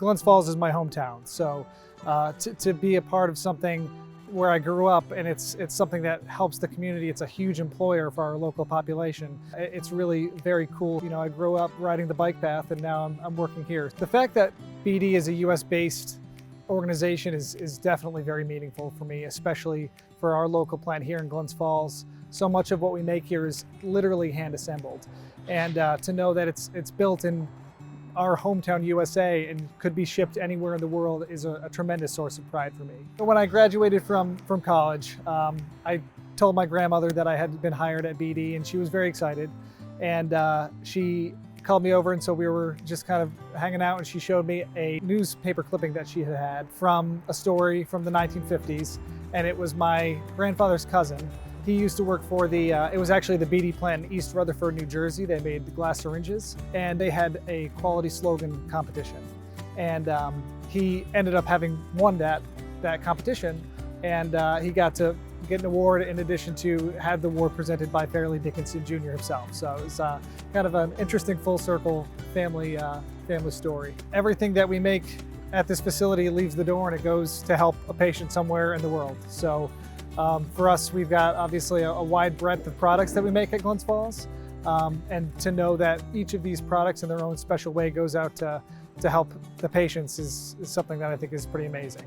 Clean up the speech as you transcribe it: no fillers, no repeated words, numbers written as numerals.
Glens Falls is my hometown, so to be a part of something where I grew up, and it's something that helps the community. It's a huge employer for our local population. It's really very cool. You know, I grew up riding the bike path, and now I'm working here. The fact that BD is a US-based organization is definitely very meaningful for me, especially for our local plant here in Glens Falls. So much of what we make here is literally hand assembled, and to know that it's built in our hometown USA and could be shipped anywhere in the world is a tremendous source of pride for me. When I graduated from college, I told my grandmother that I had been hired at BD, and she was very excited. And she called me over, and so we were just kind of hanging out, and she showed me a newspaper clipping that she had from a story from the 1950s, and it was my grandfather's cousin. He used to work for it was actually the BD plant in East Rutherford, New Jersey. They made glass syringes, and they had a quality slogan competition. And he ended up having won that competition, and he got to get an award in addition to have the award presented by Fairleigh Dickinson Jr. himself. So it was kind of an interesting full circle family story. Everything that we make at this facility leaves the door and it goes to help a patient somewhere in the world. So for us, we've got obviously a wide breadth of products that we make at Glens Falls, and to know that each of these products in their own special way goes out to help the patients is something that I think is pretty amazing.